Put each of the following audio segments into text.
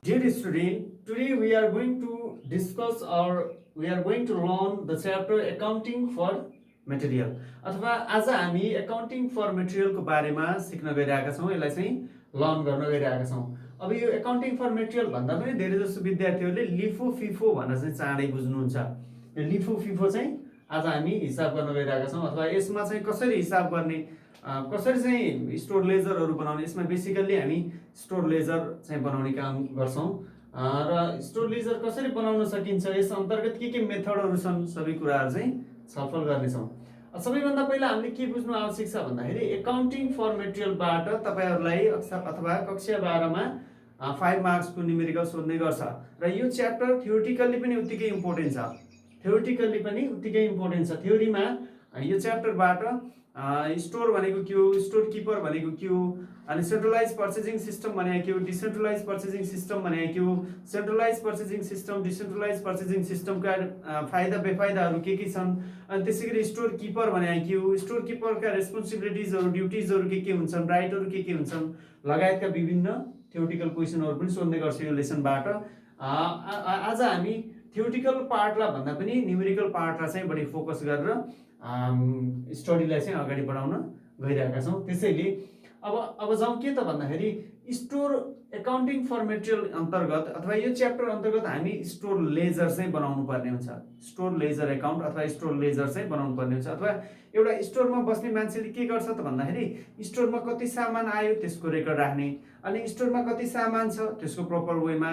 Dear student, today we are going to discuss or we are going to learn the chapter accounting for material अथवा आज हामी accounting for material को बारेमा सिक्न गइरहेका छौं यसलाई चाहिँ लर्न गर्न गइरहेका छौं अब यो accounting for material भन्दा पनि धेरै जसो विद्यार्थीहरूले लिफो फिफो भनेर चाहिँ चाँडै बुझ्नुहुन्छ यो लिफो फिफो चाहिँ आज हामी हिसाब गर्न गइरहेका छौं अथवा यसमा चाहिँ कसरी हिसाब गर्ने कसरी चाहिँ स्टोर लेजरहरु बनाउने यसमा बेसिकली हामी स्टोर लेजर चाहिँ बनाउने काम गर्छौं र स्टोर लेजर कसरी बनाउन सकिन्छ यस अन्तर्गत के मेथडहरु छन् सबै कुराहरु चाहिँ छलफल गर्ने छौं सबैभन्दा पहिला हामीले के बुझ्नु आवश्यक छ भन्दाखेरि एकाउन्टिङ फर मेटेरियलबाट तपाईहरुलाई अथवा कक्षा 12 मा 5 मार्क्स को न्यूमेरिकल सोध्ने गर्छ र यो च्याप्टर थ्योरेटिकली पनि उत्तिकै इम्पोर्टेन्ट छ थ्योरेटिकली पनि उत्तिकै इम्पोर्टेन्ट छ थ्योरीमा यो च्याप्टरबाट स्टोर भनेको के हो स्टोर किपर भनेको के हो अनि सेन्ट्रलाइज पर्चेजिङ सिस्टम भनेको के हो डिसेन्ट्रलाइज पर्चेजिङ सिस्टम भनेको के हो centralize purchasing system decentralize purchasing सिस्टमका फाइदा बेफाइदाहरु के छन् अनि त्यसैगरी स्टोर किपर भनेको के हो स्टोर किपरका रेस्पोन्सिबिलिटिजहरु ड्युटिजहरु के हुन्छन् राइटहरु के हुन्छन् लगायतका विभिन्न थ्योरेटिकल क्वेशनहरु पनि सोध्ने गर्छ यो लेसनबाट आज हामी थ्योरेटिकल पार्टलाई भन्दा पनि न्यूमेरिकल पार्टलाई चाहिँ बढी फोकस गरेर स्टडीलाई चाहिँ अगाडि बढाउन गइरहेका छौं त्यसैले अब जाउँ के त भन्दाखेरि स्टोर एकाउन्टिङ फर मेटेरियल अन्तर्गत अथवा यो च्याप्टर अन्तर्गत हामी स्टोर लेजर चाहिँ बनाउनु पर्ने हुन्छ स्टोर लेजर एकाउन्ट अथवा स्टोर लेजर चाहिँ बनाउनु पर्ने हुन्छ अथवा एउटा स्टोरमा बस्ने मान्छेले के गर्छ त भन्दाखेरि स्टोरमा कति सामान आयो त्यसको रेकर्ड राख्ने अनि स्टोरमा कति सामान छ त्यसको प्रपर वेमा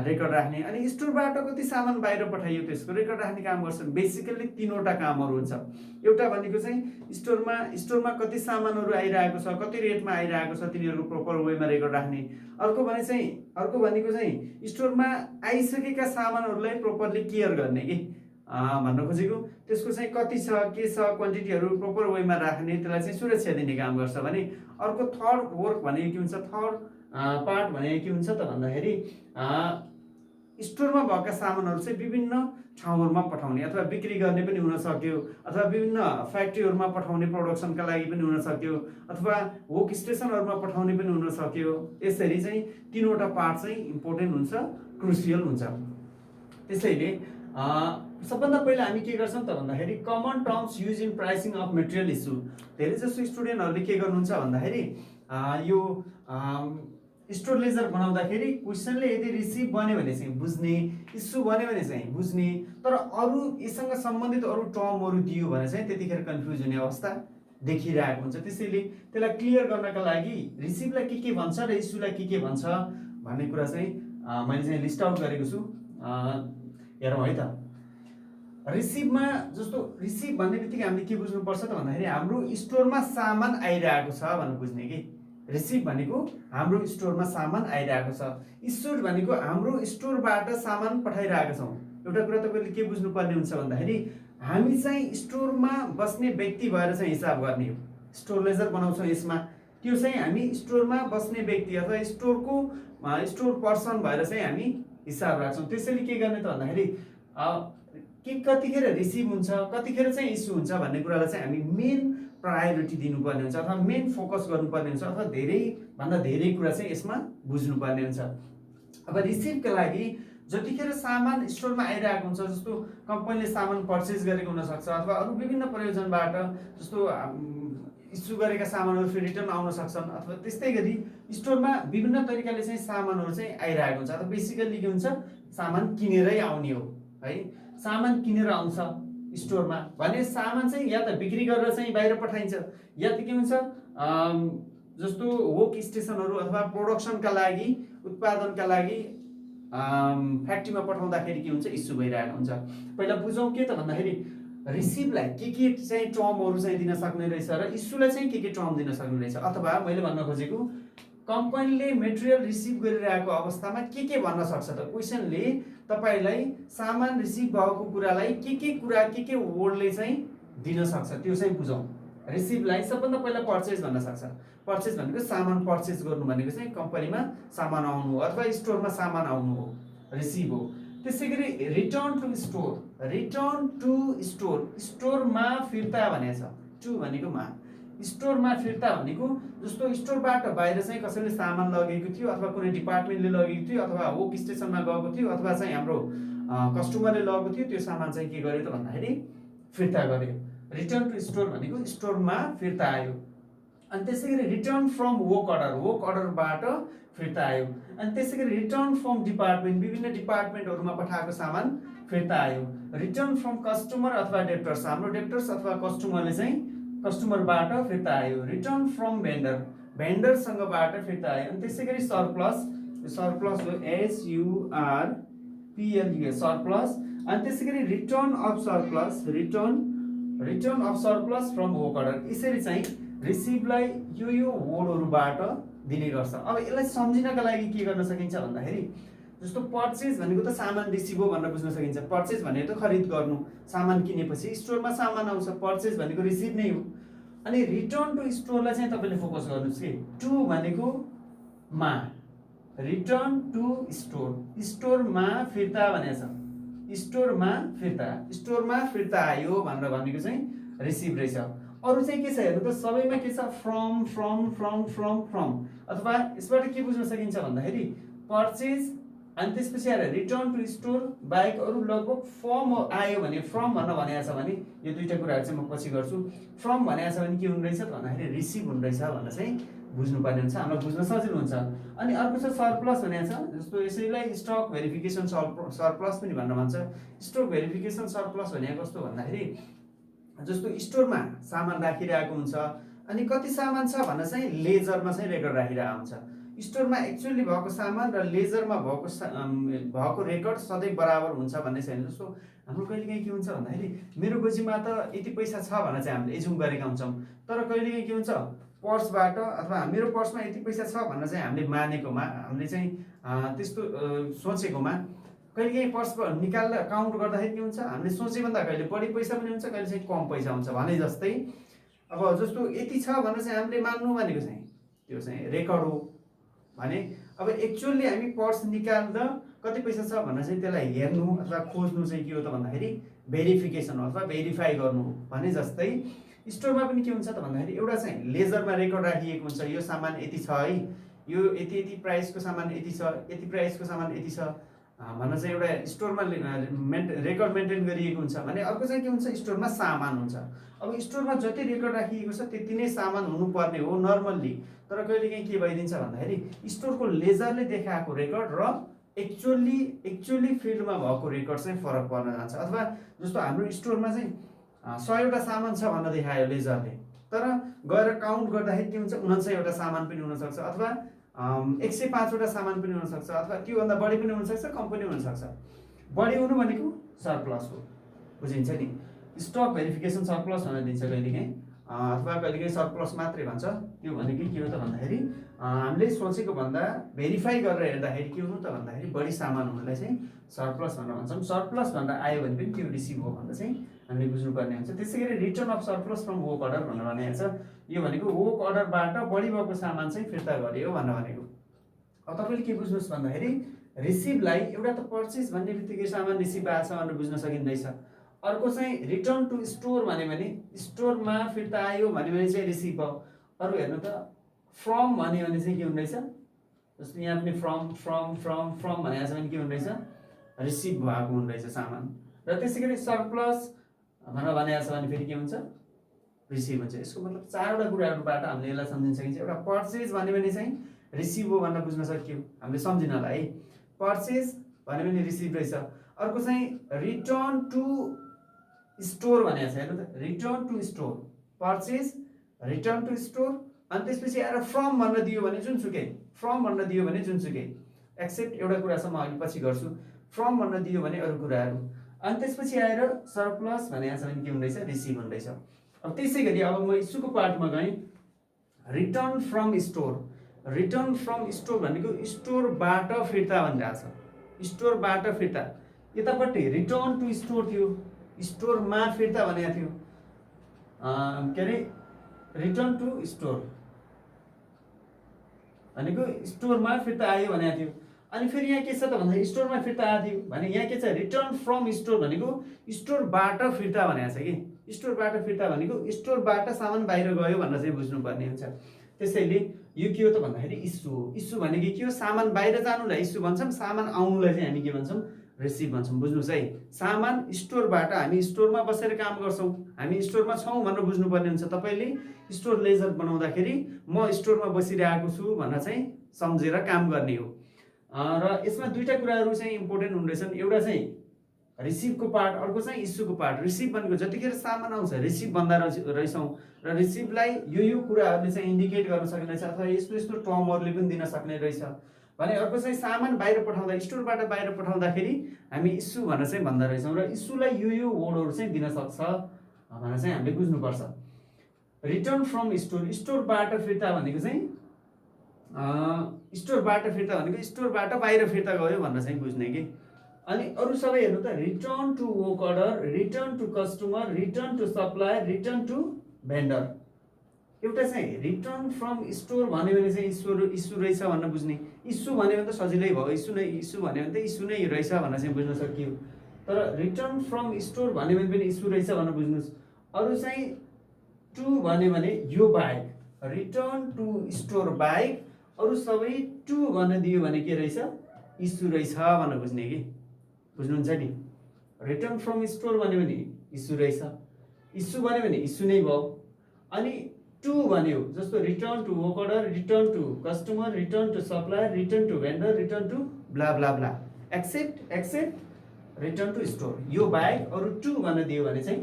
रेकर्ड राख्ने अनि स्टोरबाट कति सामान बाहिर पठाइयो त्यसको रेकर्ड राख्ने काम गर्छन् बेसिकली तीनवटा कामहरु हुन्छ एउटा भनेको चाहिँ स्टोरमा कति सामानहरु आइरहेको छ कति रेटमा आइरहेको छ तिनीहरुको प्रपर वेमा रेकर्ड राख्ने अर्को भनेको चाहिँ स्टोरमा आइसकेका सामानहरुलाई प्रपरली केयर गर्ने के भन्न खोजेको त्यसको चाहिँ कति छ के छ क्वान्टिटीहरु प्रपर वेमा राख्ने त्यसलाई चाहिँ सुरक्षा दिने काम गर्छ भने अर्को थर्ड वर्क भनेको के हुन्छ थर्ड पार्ट भनेको के हुन्छ त भन्दाखेरि स्टोरमा भएका सामानहरु चाहिँ विभिन्न ठाउँहरुमा पठाउने अथवा बिक्री गर्ने पनि हुन सक्यो अथवा विभिन्न फ्याक्ट्रीहरुमा पठाउने प्रोडक्सनका लागि पनि हुन सक्यो अथवा वर्क स्टेशनहरुमा पठाउने पनि हुन सक्यो यसरी चाहिँ तीनवटा पार्ट चाहिँ इम्पोर्टेन्ट हुन्छ क्रुसियल हुन्छ त्यसैले सबभन्दा पहिला हामी के गर्छौं त भन्दाखेरि common terms use in pricing of material issue धेरै जसो स्टुडेन्टहरुले के गर्नुहुन्छ भन्दाखेरि यो स्टोर लेजर बनाउँदाखेरि क्वेशनले यदि रिसिभ बन्यो भने चाहिँ बुझ्ने इशु बन्यो भने चाहिँ बुझ्ने तर अरु यससँग सम्बन्धित अरु टर्महरु दियो भने चाहिँ त्यतिखेर कन्फ्युज हुने अवस्था देखिरहेको हुन्छ त्यसैले त्यसलाई क्लियर गर्नका लागि रिसिभलाई के भन्छ र इशुलाई के भन्छ भन्ने कुरा चाहिँ मैले चाहिँ लिस्ट आउट गरेको छु हेरौँ है त रिसिभमा जस्तो रिसिभ भन्ने बित्तिकै हामीले के बुझ्नु पर्छ त भन्दाखेरि हाम्रो स्टोरमा सामान आइरहेको छ भनेर बुझ्ने के रिसिभ भनेको हाम्रो स्टोरमा सामान आइरहेको छ इश्यूड भनेको हाम्रो स्टोरबाट सामान पठाइरहेका छौं एउटा कुरा तपाईले के बुझ्नु पर्ने हुन्छ भन्दाखेरि हामी चाहिँ स्टोरमा बस्ने व्यक्ति भएर चाहिँ हिसाब गर्ने हो स्टोर लेजर बनाउँछौं यसमा त्यो चाहिँ हामी स्टोरमा बस्ने व्यक्ति अथवा स्टोर पर्सन भएर चाहिँ हामी हिसाब राख्छौं त्यसैले के गर्ने त भन्दाखेरि के कतिखेर रिसिभ हुन्छ कतिखेर चाहिँ इश्यू हुन्छ भन्ने कुरालाई चाहिँ हामी मेन प्रायोरिटी दिनुपर्ने हुन्छ अथवा मेन फोकस गर्नुपर्ने हुन्छ अथवा धेरै भन्दा धेरै कुरा चाहिँ यसमा बुझ्नुपर्ने हुन्छ अब रिसिभका लागि जतिखेर सामान स्टोरमा आइरहेको हुन्छ जस्तो कम्पनीले सामान पर्चेज गरेको हुन सक्छ अथवा अरु विभिन्न प्रयोजनबाट जस्तो इस्यु गरेका सामानहरु फेरि रिटर्न आउन सक्छन् अथवा त्यस्तै गरी स्टोरमा विभिन्न तरिकाले चाहिँ सामानहरु चाहिँ आइरहेको हुन्छ अथवा बेसिकली के हुन्छ सामान किनेरै आउने हो है सामान किनेर आउँछ स्टोरमा भने सामान चाहिँ या त बिक्री गरेर चाहिँ बाहिर पठाइन्छ या त के हुन्छ जस्तो वर्क स्टेशनहरु अथवा प्रोडक्सनका लागि उत्पादनका लागि फ्याक्ट्रीमा पठाउँदाखेरि के हुन्छ इस्यु भइरहेको हुन्छ पहिला बुझौं के त भन्दाखेरि रिसिभलाई के चाहिँ टर्महरु चाहिँ दिन सक्ने रहेछ र इस्युलाई चाहिँ के टर्म दिन सक्ने रहेछ अथवा मैले भन्न खोजेको कम्पनीले मटेरियल रिसिभ गरिरहेको अवस्थामा के भन्न सक्छ त क्वेशनले तपाईलाई सामान रिसिभ भएको कुरालाई के वर्डले चाहिँ दिन सक्छ त्यो चाहिँ बुझौं रिसिभलाई सबभन्दा पहिला पर्चेज भन्न सक्छ पर्चेज भनेको सामान पर्चेज गर्नु भनेको चाहिँ कम्पनीमा सामान आउनु हो अथवा स्टोरमा सामान आउनु हो रिसिभ हो त्यसैगरी रिटर्न टु स्टोरमा फिर्ता भनेको छ टु भनेको मा स्टोरमा फिर्ता भनेको जस्तो स्टोरबाट बाहिर चाहिँ कसैले सामान लगेको थियो अथवा कुनै डिपार्टमेन्टले लगेको थियो अथवा वर्क स्टेसनमा गएको थियो अथवा चाहिँ हाम्रो कस्टमरले लगेको थियो, त्यो सामान चाहिँ के गर्यो त भन्दाखेरि फिर्ता गर्यो। रिटर्न टु स्टोर भनेको स्टोरमा फिर्ता आयो। अनि त्यसै गरी रिटर्न फ्रम वर्क अर्डरबाट फिर्ता आयो। अनि त्यसै गरी रिटर्न फ्रम डिपार्टमेन्ट, विभिन्न डिपार्टमेन्टहरूमा पठाएको सामान फिर्ता आयो। रिटर्न फ्रम कस्टमर अथवा डेप्टर्स, हाम्रो डेप्टर्स अथवा कस्टमरले चाहिँ कस्टमरबाट फिर्ता आयो। रिटर्न फ्रम भेन्डर, भेन्डरसँगबाट फिर्ता आयो। अनि त्यसै गरी सरप्लस, सरप्लस हो SURPLUS सरप्लस। अनि त्यसै गरी return of surplus, return of surplus from work order. यसरी चाहिँ रिसिभलाई यो वर्डहरूबाट दिने गर्छ। अब यसलाई सम्झिनका लागि के गर्न सकिन्छ भन्दाखेरि जस्तो पर्चेज भनेको त सामान रिसिभ हो भनेर बुझ्न सकिन्छ। पर्चेज भनेको त खरिद गर्नु, सामान किनेपछि स्टोरमा सामान आउँछ, पर्चेज भनेको रिसिभ नै हो। अनि रिटर्न टु स्टोरलाई चाहिँ तपाईँले फोकस गर्नुहोस् कि टु भनेको मा, रिटर्न टु स्टोर, स्टोरमा फिर्ता भनेको छ, स्टोरमा फिर्ता आयो भनेर भनेको चाहिँ रिसिभ रहेछ। अरू चाहिँ के छ हेर्नु त, सबैमा के छ फ्रम अथवा यसबाट के बुझ्न सकिन्छ भन्दाखेरि पर्चेज अनि त्यसपछि आएर रिटर्न टु स्टोर बाहेक अरू लगभग फर्म आयो भने, फ्रम भनेको छ भने यो दुईटा कुराहरू चाहिँ म पछि गर्छु। फ्रम भनेको छ भने के हुने रहेछ भन्दाखेरि रिसिभ हुने रहेछ भनेर चाहिँ बुझ्नुपर्ने हुन्छ, हामीलाई बुझ्न सजिलो हुन्छ। अनि अर्को छ सरप्लस भनेको छ, जस्तो यसैलाई स्टक भेरिफिकेसन सरप्लस पनि भनेर भन्छ। स्टक भेरिफिकेसन सरप्लस भनेको कस्तो भन्दाखेरि जस्तो स्टोरमा सामान राखिरहेको हुन्छ अनि कति सामान छ भनेर चाहिँ लेजरमा चाहिँ रेकर्ड राखिरहेको हुन्छ। स्टोरमा एक्चुअली भएको सामान र लेजरमा भएको रेकर्ड सधैँ बराबर हुन्छ भन्ने छैन। जस्तो हाम्रो कहिलेकाहीँ के हुन्छ भन्दाखेरि मेरो गोजीमा त यति पैसा छ भनेर चाहिँ हामीले एजुम गरेका हुन्छौँ, तर कहिलेकाहीँ के हुन्छ पर्सबाट अथवा मेरो पर्समा यति पैसा छ भनेर चाहिँ हामीले मानेकोमा, हामीले चाहिँ त्यस्तो सोचेकोमा कहिलेकाहीँ पर्स निकालेर काउन्ट गर्दाखेरि के हुन्छ, हामीले सोचेभन्दा कहिले बढी पैसा पनि हुन्छ, कहिले चाहिँ कम पैसा हुन्छ भने जस्तै। अब जस्तो यति छ भनेर चाहिँ हामीले मान्नु भनेको चाहिँ त्यो चाहिँ रेकर्ड हो भने, अब एक्चुअली हामी पर्स निकाल्दा कति पैसा छ भनेर चाहिँ त्यसलाई हेर्नु अथवा खोज्नु चाहिँ के हो त भन्दाखेरि भेरिफिकेसन अथवा भेरिफाई गर्नु भने जस्तै स्टोरमा पनि के हुन्छ त भन्दाखेरि एउटा चाहिँ लेजरमा रेकर्ड राखिएको हुन्छ, यो सामान यति छ है, यो यति प्राइसको सामान यति छ, यति प्राइसको सामान यति छ भनेर चाहिँ एउटा स्टोरमा रेकर्ड मेन्टेन गरिएको हुन्छ भने। अर्को चाहिँ के हुन्छ, स्टोरमा सामान हुन्छ। अब स्टोरमा जति रेकर्ड राखिएको छ त्यति नै सामान हुनुपर्ने हो नर्मल्ली, तर कहिलेकाहीँ के भइदिन्छ भन्दाखेरि स्टोरको लेजरले देखाएको रेकर्ड र एक्चुअली फिल्डमा भएको रेकर्ड चाहिँ फरक पर्न जान्छ। अथवा जस्तो हाम्रो स्टोरमा चाहिँ 100वटा सामान छ भनेर देखायो लेजरले, तर गएर काउन्ट गर्दाखेरि के हुन्छ 99वटा सामान पनि हुनसक्छ अथवा 105वटा सामान पनि हुनसक्छ अथवा त्योभन्दा बढी पनि हुनसक्छ, कम पनि हुनसक्छ। बढी हुनु भनेको सरप्लस हो, बुझिन्छ नि। स्टक भेरिफिकेसन सरप्लस भनेर दिन्छ कहिलेकाहीँ, अथवा कहिलेकाहीँ सरप्लस मात्रै भन्छ। त्यो भनेको के हो त भन्दाखेरि हामीले सोचेको भन्दा भेरिफाई गरेर हेर्दाखेरि के हुनु त भन्दाखेरि बढी सामान हुनुलाई चाहिँ सरप्लस भनेर भन्छौँ। सरप्लस भनेर आयो भने पनि त्यो रिसिभ हो भनेर चाहिँ हामीले बुझ्नुपर्ने हुन्छ। त्यसै गरी return of surplus from work order भनेर भनेको छ, यो भनेको वर्क अर्डरबाट बढी भएको सामान चाहिँ फिर्ता गरियो भनेर भनेको। अब तपाईँले के बुझ्नुहोस् भन्दाखेरि रिसिभलाई एउटा त पर्चेज भन्ने बित्तिकै सामान रिसिभ भएको छ भनेर बुझ्न सकिँदैछ। अर्को चाहिँ रिटर्न टु स्टोर भन्यो भने स्टोरमा फिर्ता आयो भन्यो भने चाहिँ रिसिभ भयो। अरू हेर्नु त फ्रम भन्यो भने चाहिँ के हुँदैछ, जस्तो यहाँ पनि फ्रम भनेको छ भने के हुँदैछ, रिसिभ भएको हुँदैछ सामान। र त्यसै गरी सरप्लस भनेर भनेको छ भने फेरि के हुन्छ, रिसिभ हुन्छ। यसको मतलब चारवटा कुराहरूबाट हामीले यसलाई सम्झिन सकिन्छ। एउटा पर्चेज भन्यो भने चाहिँ रिसिभ हो भनेर बुझ्न सक्यो हामीले सम्झिनलाई, पर्चेज भन्यो भने रिसिभ रहेछ। अर्को चाहिँ रिटर्न टु स्टोर भनेको छ, हेर्नु त return to store, purchase, return to store. अनि त्यसपछि आएर फ्रम भन्न दियो भने जुनसुकै, फ्रम भन्न दियो भने जुनसुकै, एक्सेप्ट एउटा कुरा छ म अलिक पछि गर्छु, फ्रम भन्न दियो भने अरू कुराहरू। अनि त्यसपछि आएर सरप्लस भनेको छ भने के हुँदैछ, रिसिभ हुँदैछ। अब त्यसै गरी अब म इस्युको पार्टमा गएँ, return from store. Return from store भनेको स्टोरबाट फिर्ता भनिरहेको छ, स्टोरबाट फिर्ता। यतापट्टि रिटर्न टु स्टोर थियो, स्टोरमा फिर्ता भनेको थियो, के अरे रिटर्न टु स्टोर भनेको स्टोरमा फिर्ता आयो भनेको थियो। अनि फेरि यहाँ के छ त भन्दा स्टोरमा फिर्ता आयो थियो भने यहाँ के छ, रिटर्न फ्रम स्टोर भनेको स्टोरबाट फिर्ता भनेको छ कि स्टोरबाट फिर्ता भनेको स्टोरबाट सामान बाहिर गयो भनेर चाहिँ बुझ्नुपर्ने हुन्छ। त्यसैले यो के हो त भन्दाखेरि इस्यु हो। इस्यु भनेको के हो? सामान बाहिर जानुलाई इस्यु भन्छौँ, सामान आउनुलाई चाहिँ हामी के भन्छौँ? रिसिभ भन्छौँ। बुझ्नुहोस् है, सामान स्टोरबाट, हामी स्टोरमा बसेर काम गर्छौँ, हामी स्टोरमा छौँ भनेर बुझ्नुपर्ने हुन्छ। तपाईँले स्टोर लेजर बनाउँदाखेरि म स्टोरमा बसिरहेको छु भनेर चाहिँ सम्झेर काम गर्ने हो। र यसमा दुईवटा कुराहरू चाहिँ इम्पोर्टेन्ट हुँदैछन्। एउटा चाहिँ रिसिभको पार्ट, अर्को चाहिँ इस्युको पार्ट। रिसिभ भनेको जतिखेर सामान आउँछ रिसिभ भन्दा रहेछौँ र रिसिभलाई यो कुराहरूले चाहिँ इन्डिकेट गर्न सक्ने रहेछ अथवा यस्तो यस्तो टर्महरूले पनि दिन सक्ने रहेछ भने। अर्को चाहिँ सामान बाहिर पठाउँदा, स्टोरबाट बाहिर पठाउँदाखेरि हामी इस्यु भनेर चाहिँ भन्दा रहेछौँ र इस्युलाई यो वर्डहरू चाहिँ दिन सक्छ भनेर चाहिँ हामीले बुझ्नुपर्छ। रिटर्न फ्रम स्टोर, स्टोरबाट फिर्ता भनेको चाहिँ स्टोरबाट फिर्ता भनेको स्टोरबाट बाहिर फिर्ता गयो भनेर चाहिँ बुझ्ने कि। अनि अरू सबै हेर्नु त, return to work order, return to customer, return to supplier, return to vendor. एउटा चाहिँ रिटर्न फ्रम स्टोर भन्यो भने चाहिँ इस्यु रहेछ भनेर बुझ्ने। इस्यु भन्यो भने त सजिलै भयो, इस्यु भन्यो भने त इस्यु नै रहेछ भनेर चाहिँ बुझ्न सकियो। तर रिटर्न फ्रम स्टोर भन्यो भने पनि इस्यु रहेछ भनेर बुझ्नुहोस्। अरू चाहिँ टु भन्यो भने यो बाहेक, रिटर्न टु स्टोर बाहेक अरू सबै टु भनेर दियो भने के रहेछ? इस्यु रहेछ भनेर बुझ्ने कि। बुझ्नुहुन्छ नि? रिटर्न फ्रम स्टोर भन्यो भने इस्यु रहेछ, इस्यु भन्यो भने इस्यु नै भयो। अनि टु भन्यो जस्तो return to work order, return to customer, return to supplier, return to vendor, return to blah blah blah, except return to store, यो बाहेक अरू टु भनेर दियो भने चाहिँ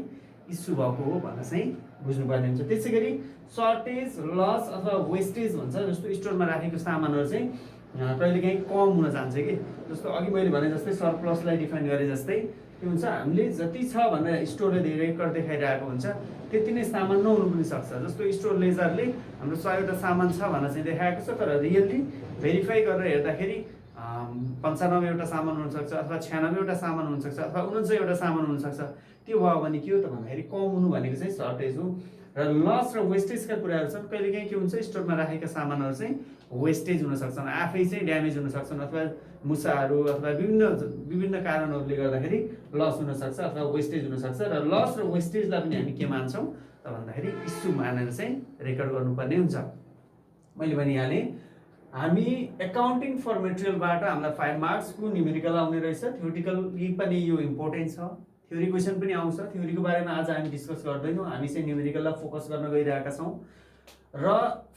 इस्यु भएको हो भनेर चाहिँ बुझ्नुपर्ने हुन्छ। त्यसै गरी सर्टेज, लस अथवा वेस्टेज भन्छ। जस्तो स्टोरमा राखेको सामानहरू चाहिँ कहिलेकाहीँ कम हुन जान्छ कि। जस्तो अघि मैले भने जस्तै सरप्लसलाई डिफाइन गरे जस्तै के हुन्छ, हामीले जति छ भनेर स्टोरले रेकर्ड देखाइरहेको हुन्छ त्यति नै सामान नहुनु पनि सक्छ। जस्तो स्टोर लेजरले हाम्रो 100वटा सामान छ भनेर चाहिँ देखाएको छ, तर रियल्ली भेरिफाई गरेर हेर्दाखेरि 95वटा सामान हुनसक्छ अथवा 96वटा सामान हुनसक्छ अथवा 49वटा सामान हुनसक्छ। त्यो भयो भने के हो त भन्दाखेरि कम हुनु भनेको चाहिँ सर्टेज हो। र लस र वेस्टेजका कुराहरू छन्। कहिलेकाहीँ के हुन्छ, स्टोरमा राखेका सामानहरू चाहिँ वेस्टेज हुन सक्छन्, आफै चाहिँ ड्यामेज हुन सक्छन् अथवा मुसाहरू अथवा विभिन्न कारणहरूले गर्दाखेरि लस हुनसक्छ अथवा वेस्टेज हुनसक्छ। र लस र वेस्टेजलाई पनि हामी के मान्छौँ त भन्दाखेरि इस्यु मानेर चाहिँ रेकर्ड गर्नुपर्ने हुन्छ। मैले भनिहालेँ हामी एकाउन्टिङ फर मेटेरियलबाट हामीलाई 5 मार्क्सको न्युमेरिकल आउने रहेछ। थ्योरिटिकली पनि यो इम्पोर्टेन्ट छ, थ्योरी क्वेसन पनि आउँछ। थ्योरीको बारेमा आज हामी डिस्कस गर्दैनौँ, हामी चाहिँ न्युमेरिकललाई फोकस गर्न गइरहेका छौँ। र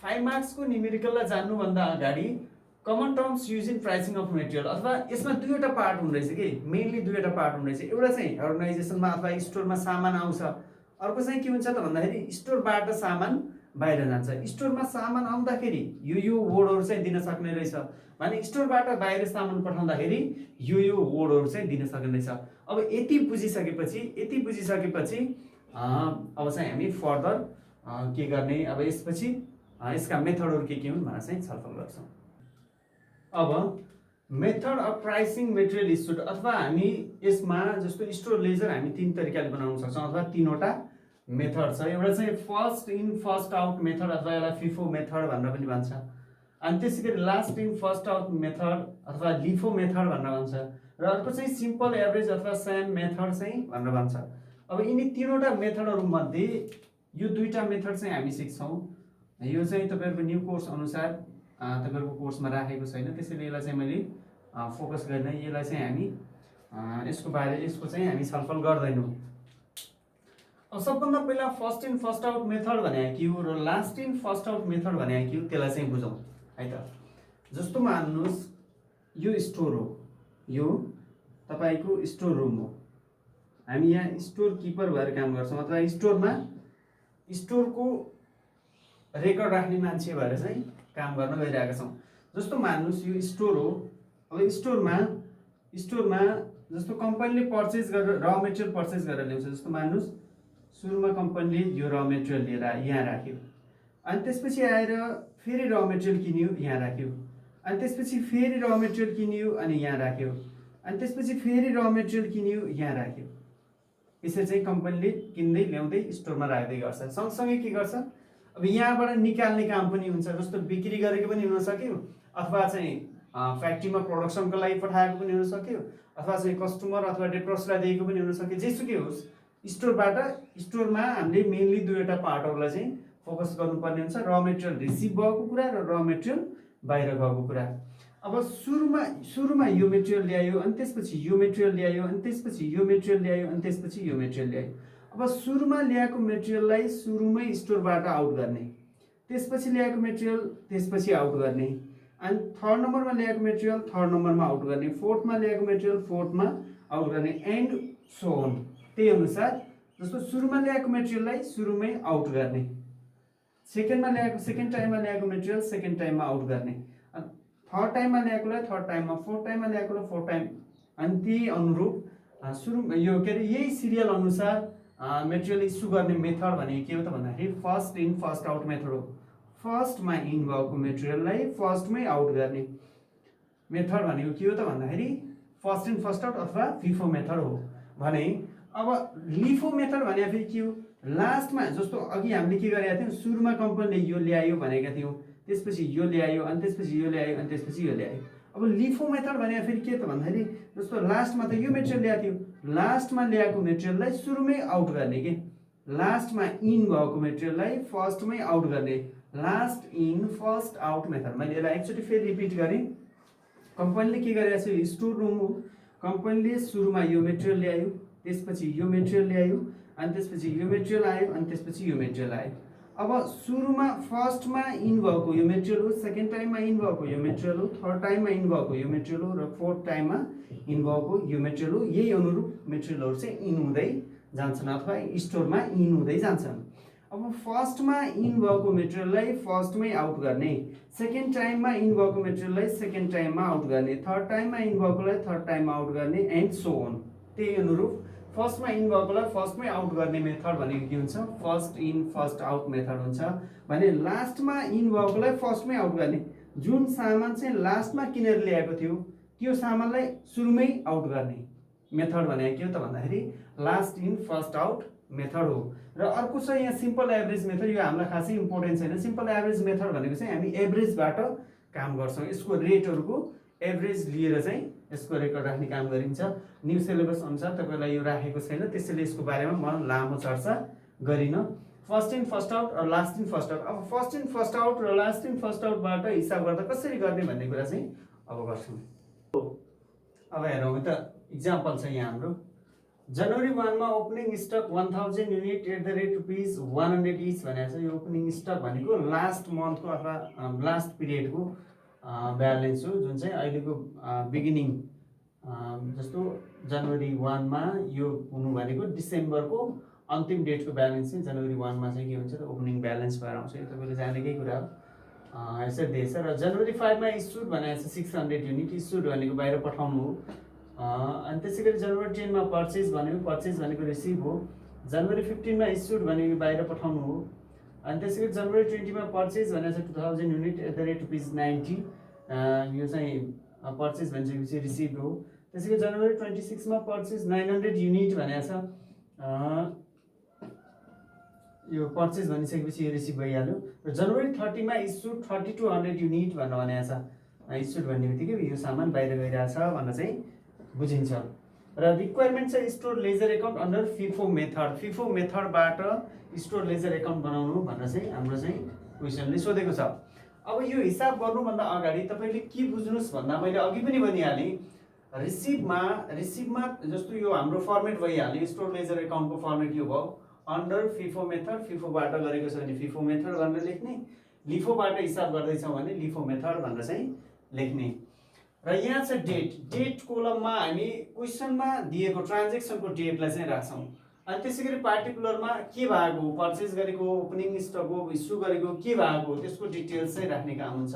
5 मार्क्सको न्युमेरिकललाई जान्नुभन्दा अगाडि common terms use in pricing of material, अथवा यसमा दुईवटा पार्ट हुँदैछ कि, मेनली दुईवटा पार्ट हुँदैछ। एउटा चाहिँ अर्गनाइजेसनमा अथवा स्टोरमा सामान आउँछ, अर्को चाहिँ के हुन्छ त भन्दाखेरि स्टोरबाट सामान बाहिर जान्छ। स्टोरमा सामान आउँदाखेरि यो वर्डहरू चाहिँ दिन सक्ने रहेछ भने स्टोरबाट बाहिर सामान पठाउँदाखेरि यो वर्डहरू चाहिँ दिन सक्ने रहेछ। अब यति बुझिसकेपछि अब चाहिँ हामी फर्दर के गर्ने, अब यसपछि यसका मेथडहरू के हुन् भनेर चाहिँ छलफल गर्छौँ। अब method of pricing material issued, अथवा हामी यसमा जस्तो स्टोर लेजर हामी 3 तरिकाले बनाउन सक्छौँ अथवा 3वटा मेथड छ। एउटा चाहिँ first in first out method अथवा यसलाई फिफो मेथड भनेर पनि भन्छ। अनि त्यसै गरी last in first out method अथवा लिफो मेथड भनेर भन्छ। र अर्को चाहिँ सिम्पल एभरेज अथवा स्याम मेथड चाहिँ भनेर भन्छ। अब यिनी 3वटा मेथडहरू मध्ये यो 2टा मेथड चाहिँ हामी सिक्छौँ। यो चाहिँ तपाईँहरूको न्यू कोर्स अनुसार तपाईँहरूको कोर्समा राखेको छैन, त्यसैले यसलाई चाहिँ मैले फोकस गर्दैन। यसलाई चाहिँ हामी यसको चाहिँ हामी छलफल गर्दैनौँ। अब सबभन्दा पहिला first in first out method भने के हो र last in first out method भने के हो त्यसलाई चाहिँ बुझौँ है त। जस्तो मान्नुहोस् यो स्टोर हो, यो तपाईँको स्टोर रुम हो। हामी यहाँ स्टोर किपर भएर काम गर्छौँ अथवा स्टोरमा स्टोरको रेकर्ड राख्ने मान्छे भएर चाहिँ काम गर्न गइरहेका छौँ। जस्तो मान्नुहोस् यो स्टोर हो। अब स्टोरमा जस्तो कम्पनीले पर्चेज गरेर र मेटेरियल पर्चेज गरेर ल्याउँछ। जस्तो मान्नुहोस् सुरुमा कम्पनीले यो र मेटेरियल लिएर यहाँ राख्यो, अनि त्यसपछि आएर फेरि र मेटेरियल किन्यो, यहाँ राख्यो, अनि त्यसपछि फेरि र मेटेरियल किन्यो अनि यहाँ राख्यो, अनि त्यसपछि फेरि र मेटेरियल किन्यो, यहाँ राख्यो। यसरी चाहिँ कम्पनीले किन्दै ल्याउँदै स्टोरमा राख्दै गर्छ। सँगसँगै के गर्छ, अब यहाँबाट निकाल्ने काम पनि हुन्छ। जस्तो बिक्री गरेको पनि हुन सक्यो, अथवा चाहिँ फ्याक्ट्रीमा प्रोडक्सनको लागि पठाएको पनि हुन सक्यो, अथवा चाहिँ कस्टमर अथवा डेप्रोसलाई दिएको पनि हुन सक्यो। जेसुकै होस् स्टोरबाट स्टोरमा हामीले मेनली दुईवटा पार्टहरूलाई चाहिँ फोकस गर्नुपर्ने हुन्छ, र मेटेरियल रिसिभ भएको कुरा र र मेटेरियल बाहिर गएको कुरा। अब सुरुमा यो मेटेरियल ल्यायो, अनि त्यसपछि यो मेटेरियल ल्यायो, अनि त्यसपछि यो मेटेरियल ल्यायो, अनि त्यसपछि यो मेटेरियल ल्यायो। अब सुरुमा ल्याएको मेटेरियललाई सुरुमै स्टोरबाट आउट गर्ने, त्यसपछि ल्याएको मेटेरियल त्यसपछि आउट गर्ने, अनि थर्ड नम्बरमा ल्याएको मेटेरियल थर्ड नम्बरमा आउट गर्ने, फोर्थमा ल्याएको मेटेरियल फोर्थमा आउट गर्ने, एन्ड सो अन। त्यही अनुसार जस्तो सुरुमा ल्याएको मेटेरियललाई सुरुमै आउट गर्ने, सेकेन्ड टाइममा ल्याएको मेटेरियल सेकेन्ड टाइममा आउट गर्ने, थर्ड टाइममा ल्याएकोलाई थर्ड टाइममा, फोर्थ टाइममा ल्याएकोलाई फोर्थ टाइम, अनि त्यही अनुरूप यो के अरे यही सिरियल अनुसार मेटेरियल इस्यु गर्ने मेथड भनेको के हो त भन्दाखेरि first in first out method हो। फर्स्टमा इन भएको मेटेरियललाई फर्स्टमै आउट गर्ने मेथड भनेको के हो त भन्दाखेरि फर्स्ट इन फर्स्ट आउट अथवा फिफो मेथड हो भने। अब लिफो मेथड भने फेरि के हो, लास्टमा जस्तो अघि हामीले के गरेका थियौँ, सुरुमा कम्पनीले यो ल्यायो भनेका थियौँ, त्यसपछि यो ल्यायो, अनि त्यसपछि यो ल्यायो, अनि त्यसपछि यो ल्यायो। अब लिफो मेथड भने फेरि के त भन्दाखेरि जस्तो लास्टमा त यो मेटेरियल ल्याएको थियो, लास्टमा ल्याएको मेटेरियललाई सुरुमै आउट गर्ने के, लास्टमा इन भएको मेटेरियललाई फर्स्टमै आउट गर्ने, last in first out method. मैले यसलाई एकचोटि फेरि रिपिट गरेँ। कम्पनीले के गरेको छ, स्टोर रुम हो, कम्पनीले सुरुमा यो मेटेरियल ल्यायो, त्यसपछि यो मेटेरियल ल्यायो, अनि त्यसपछि यो मेटेरियल आयो, अनि त्यसपछि यो मेटेरियल आयो। अब सुरुमा फर्स्टमा इन भएको यो मेटेरियल हो, सेकेन्ड टाइममा इन भएको यो मेटेरियल हो, थर्ड टाइममा इन भएको यो मेटेरियल हो, र फोर्थ टाइममा इन भएको यो मेटेरियल हो। यही अनुरूप मेटेरियलहरू चाहिँ इन हुँदै जान्छन् अथवा स्टोरमा इन हुँदै जान्छन्। अब फर्स्टमा इन भएको मेटेरियललाई फर्स्टमै आउट गर्ने, सेकेन्ड टाइममा इन भएको मेटेरियललाई सेकेन्ड टाइममा आउट गर्ने, थर्ड टाइममा इन भएकोलाई थर्ड टाइममा आउट गर्ने, एन्ड सो अन। त्यही अनुरूप फर्स्टमा इन भएकोलाई फर्स्टमै आउट गर्ने मेथड भनेको के हुन्छ, first in first out method हुन्छ भने। लास्टमा इन भएकोलाई फर्स्टमै आउट गर्ने, जुन सामान चाहिँ लास्टमा किनेर ल्याएको थियो त्यो सामानलाई सुरुमै आउट गर्ने मेथड भनेको के हो त भन्दाखेरि last in first out method हो। र अर्को छ यहाँ सिम्पल एभरेज मेथड। यो हामीलाई खासै इम्पोर्टेन्ट छैन। सिम्पल एभरेज मेथड भनेको चाहिँ हामी एभरेजबाट काम गर्छौँ, यसको रेटहरूको एभरेज लिएर चाहिँ यसको रेकर्ड राख्ने काम गरिन्छ। न्यू सिलेबस अनुसार तपाईँलाई यो राखेको छैन, त्यसैले यसको बारेमा म लामो चर्चा गरिनँ। फर्स्ट इन फर्स्ट आउट र लास्ट इन फर्स्ट आउट। अब फर्स्ट इन फर्स्ट आउट र लास्ट इन फर्स्ट आउटबाट हिसाब गर्दा कसरी गर्ने भन्ने कुरा चाहिँ अब गर्छौँ। अब हेरौँ त, इक्जाम्पल छ यहाँ हाम्रो। जनवरी 1 मा ओपनिङ स्टक 1000 युनिट ₹100 इच भनेको छ। यो ओपनिङ स्टक भनेको लास्ट मन्थको अथवा लास्ट पिरियडको ब्यालेन्स हो, जुन चाहिँ अहिलेको बिगिनिङ जस्तो जनवरी 1 मा यो हुनु भनेको डिसेम्बरको अन्तिम डेटको ब्यालेन्स चाहिँ जनवरी 1 मा चाहिँ के हुन्छ त ओपनिङ ब्यालेन्स भएर आउँछ। यो तपाईँले जानेकै कुरा हो, यसरी दिएछ। र जनवरी 5 मा इस्युड भनेको छ 600 युनिट, इस्युड भनेको बाहिर पठाउनु हो। अनि त्यसै गरी जनवरी 10 मा पर्चेज भनेको रिसिभ हो। जनवरी 15 मा इस्युड भनेको बाहिर पठाउनु हो। अनि त्यसै गरी जनवरी 20 मा पर्चेज भनेको छ 2000 युनिट ₹90, यो चाहिँ पर्चेज भनेपछि रिसिभ हो। त्यसै गरी जनवरी 26 मा पर्चेज 900 युनिट भनेको छ, यो पर्चेज भनिसकेपछि यो रिसिभ भइहाल्यो। र जनवरी 30 मा इस्युड 3200 युनिट भनेको छ, इस्युड भन्ने बित्तिकै यो सामान बाहिर गइरहेछ भनेर चाहिँ बुझिन्छ। र रिक्वायरमेन्ट चाहिँ store ledger account under FIFO method. FIFO मेथडबाट स्टोर लेजर एकाउन्ट बनाउनु भनेर चाहिँ हाम्रो चाहिँ क्वेसनले सोधेको छ। अब यो हिसाब गर्नुभन्दा अगाडि तपाईँले के बुझ्नुहोस् भन्दा मैले अघि पनि भनिहालेँ, रिसिभमा जस्तो यो हाम्रो फर्मेट भइहाल्यो, स्टोर लेजर एकाउन्टको फर्मेट यो भयो अन्डर फिफो मेथड। फिफोबाट गरेको छ भने फिफो मेथड भनेर लेख्ने, लिफोबाट हिसाब गर्दैछौँ भने लिफो मेथड भनेर चाहिँ लेख्ने। र यहाँ चाहिँ डेट कोलममा हामी क्वेसनमा दिएको ट्रान्जेक्सनको डेटलाई चाहिँ राख्छौँ। अनि त्यसै गरी पार्टिकुलरमा के भएको, परचेज गरेको, ओपनिङ स्टक हो, इस्यु गरेको के भएको, त्यसको डिटेल्स चाहिँ राख्ने काम हुन्छ।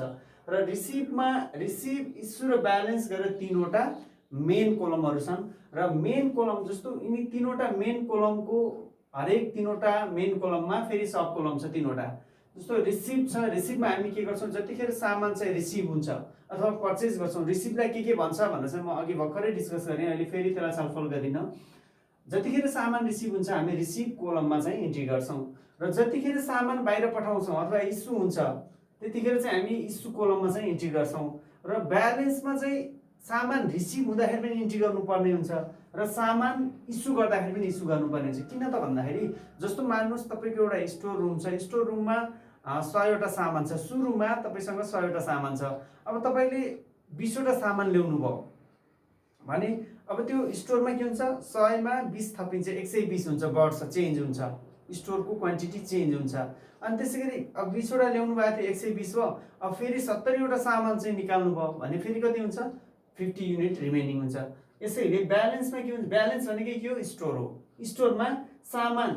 र रिसिभमा रिसिभ, इस्यु र ब्यालेन्स गरेर तीनवटा मेन कोलमहरू छन्। र मेन कोलम जस्तो यिनी तीनवटा मेन कोलमको हरेक तीनवटा मेन कोलममा फेरि सब कोलम छ तीनवटा। जस्तो रिसिभ छ, रिसिभमा हामी के गर्छौँ, जतिखेर सामान चाहिँ रिसिभ हुन्छ अथवा पर्चेज गर्छौँ, रिसिभलाई के भन्छ भनेर चाहिँ म अघि भर्खरै डिस्कस गरेँ, अहिले फेरि त्यसलाई छलफल गरिनँ। जतिखेर सामान रिसिभ हुन्छ हामी रिसिभ कोलममा चाहिँ इन्ट्री गर्छौँ, र जतिखेर सामान बाहिर पठाउँछौँ अथवा इस्यु हुन्छ त्यतिखेर चाहिँ हामी इस्यु कोलममा चाहिँ इन्ट्री गर्छौँ। र ब्यालेन्समा चाहिँ सामान रिसिभ हुँदाखेरि पनि इन्ट्री गर्नुपर्ने हुन्छ र सामान इस्यु गर्दाखेरि पनि इस्यु गर्नुपर्ने हुन्छ। किन त भन्दाखेरि जस्तो मान्नुहोस् तपाईँको एउटा स्टोर रुम छ, स्टोर रुममा 100वटा सामान छ, सुरुमा तपाईँसँग 100वटा सामान छ। अब तपाईँले 20वटा सामान ल्याउनु भयो भने अब त्यो स्टोरमा के हुन्छ, 100मा 20 थपिन्छ, 120 हुन्छ, बढ्छ, चेन्ज हुन्छ, स्टोरको क्वान्टिटी चेन्ज हुन्छ। अनि त्यसै गरी अब 20वटा ल्याउनु भएको थियो, 120 भयो, अब फेरि 70वटा सामान चाहिँ निकाल्नु भयो भने फेरि कति हुन्छ, 50 युनिट रिमेनिङ हुन्छ। यसैले ब्यालेन्समा के हुन्छ, ब्यालेन्स भनेकै के हो, स्टोर हो। स्टोरमा सामान